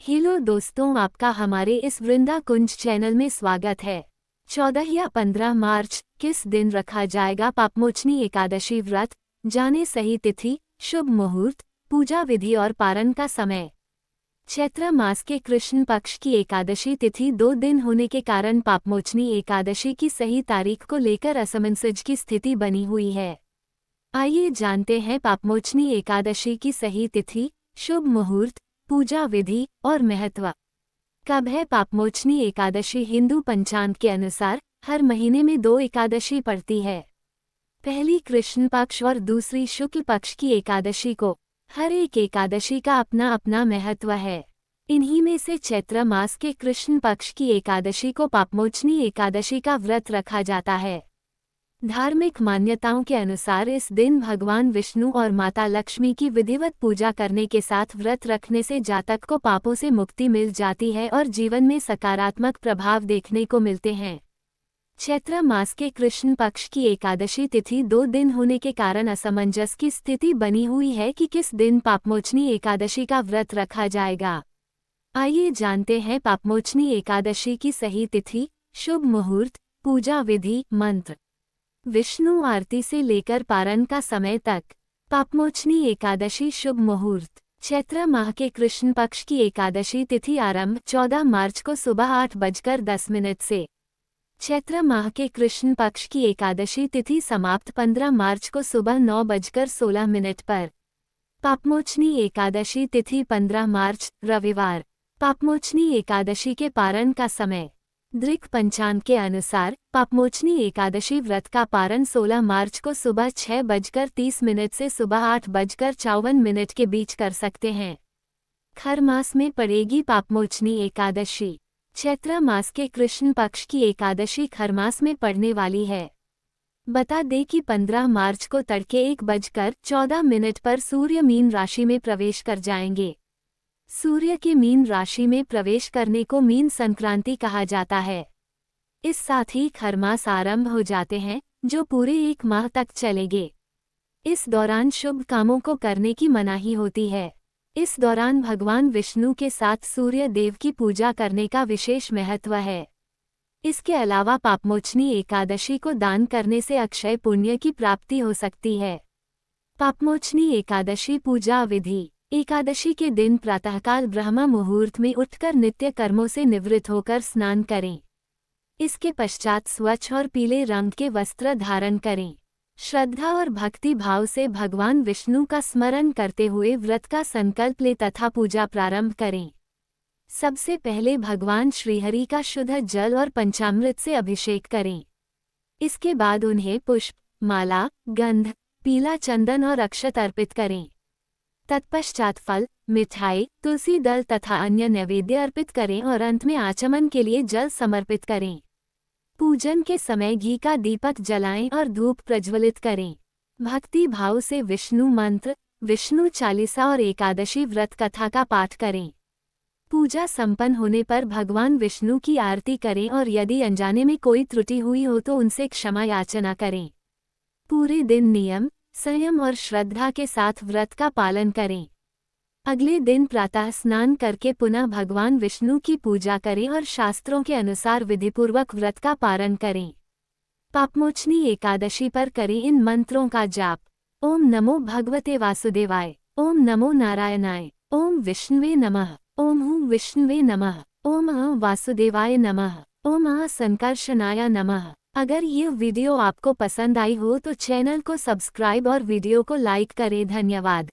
Hello दोस्तों, आपका हमारे इस वृंदा कुंज चैनल में स्वागत है। 14 या 15 मार्च किस दिन रखा जाएगा पापमोचनी एकादशी व्रत? जाने सही तिथि, शुभ मुहूर्त, पूजा विधि और पारण का समय। चैत्र मास के कृष्ण पक्ष की एकादशी तिथि 2 दिन होने के कारण पापमोचनी एकादशी की सही तारीख को लेकर असमंजस की स्थिति बनी हुई है। आइए जानते हैं पापमोचनी एकादशी की सही तिथि, शुभ मुहूर्त, पूजा विधि और महत्व। कब है पापमोचनी एकादशी? हिंदू पंचांग के अनुसार हर महीने में 2 एकादशी पड़ती है। पहली कृष्ण पक्ष और दूसरी शुक्ल पक्ष की एकादशी को। हर एक एकादशी का अपना अपना महत्व है। इन्हीं में से चैत्र मास के कृष्ण पक्ष की एकादशी को पापमोचनी एकादशी का व्रत रखा जाता है। धार्मिक मान्यताओं के अनुसार इस दिन भगवान विष्णु और माता लक्ष्मी की विधिवत पूजा करने के साथ व्रत रखने से जातक को पापों से मुक्ति मिल जाती है और जीवन में सकारात्मक प्रभाव देखने को मिलते हैं। चैत्र मास के कृष्ण पक्ष की एकादशी तिथि 2 दिन होने के कारण असमंजस की स्थिति बनी हुई है कि किस दिन पापमोचनी एकादशी का व्रत रखा जाएगा। आइए जानते हैं पापमोचनी एकादशी की सही तिथि, शुभ मुहूर्त, पूजा विधि, मंत्र। विष्णु आरती से लेकर पारण का समय तक। पापमोचनी एकादशी शुभ मुहूर्त। चैत्र माह के कृष्ण पक्ष की एकादशी तिथि आरंभ 14 मार्च को सुबह 8:10 से। चैत्र माह के कृष्ण पक्ष की एकादशी तिथि समाप्त 15 मार्च को सुबह 9:16 पर। पापमोचनी एकादशी तिथि 15 मार्च रविवार। पापमोचनी एकादशी के पारण का समय। दृक पंचांग के अनुसार पापमोचनी एकादशी व्रत का पारण 16 मार्च को सुबह 6:30 से सुबह 8:54 के बीच कर सकते हैं। खर मास में पड़ेगी पापमोचनी एकादशी। चैत्र मास के कृष्ण पक्ष की एकादशी खरमास में पड़ने वाली है। बता दें कि 15 मार्च को तड़के 1:14 पर सूर्य मीन राशि में प्रवेश कर जाएंगे। सूर्य के मीन राशि में प्रवेश करने को मीन संक्रांति कहा जाता है। इस साथ ही खरमास आरंभ हो जाते हैं, जो पूरे 1 माह तक चलेंगे। इस दौरान शुभ कामों को करने की मनाही होती है। इस दौरान भगवान विष्णु के साथ सूर्य देव की पूजा करने का विशेष महत्व है। इसके अलावा पापमोचनी एकादशी को दान करने से अक्षय पुण्य की प्राप्ति हो सकती है। पापमोचनी एकादशी पूजा विधि। एकादशी के दिन प्रातःकाल ब्रह्म मुहूर्त में उठकर नित्य कर्मों से निवृत्त होकर स्नान करें। इसके पश्चात स्वच्छ और पीले रंग के वस्त्र धारण करें। श्रद्धा और भक्ति भाव से भगवान विष्णु का स्मरण करते हुए व्रत का संकल्प ले तथा पूजा प्रारंभ करें। सबसे पहले भगवान श्रीहरि का शुद्ध जल और पंचामृत से अभिषेक करें। इसके बाद उन्हें पुष्प, माला, गंध, पीला चंदन और अक्षत अर्पित करें। तत्पश्चात फल, मिठाई, तुलसी दल तथा अन्य नैवेद्य अर्पित करें और अंत में आचमन के लिए जल समर्पित करें। पूजन के समय घी का दीपक जलाएं और धूप प्रज्वलित करें। भक्ति भाव से विष्णु मंत्र, विष्णु चालीसा और एकादशी व्रत कथा का पाठ करें। पूजा संपन्न होने पर भगवान विष्णु की आरती करें और यदि अनजाने में कोई त्रुटि हुई हो तो उनसे क्षमा याचना करें। पूरे दिन नियम, संयम और श्रद्धा के साथ व्रत का पालन करें। अगले दिन प्रातः स्नान करके पुनः भगवान विष्णु की पूजा करें और शास्त्रों के अनुसार विधिपूर्वक व्रत का पारण करें। पापमोचनी एकादशी पर करें इन मंत्रों का जाप। ओम नमो भगवते वासुदेवाय, ओम नमो नारायणाय, ओम विष्णुवे नमः, ओम हूं विष्णुवे नमः, ओम वासुदेवाय नमः, ओम संकर्षणाय नमः। अगर ये वीडियो आपको पसंद आई हो तो चैनल को सब्सक्राइब और वीडियो को लाइक करें। धन्यवाद।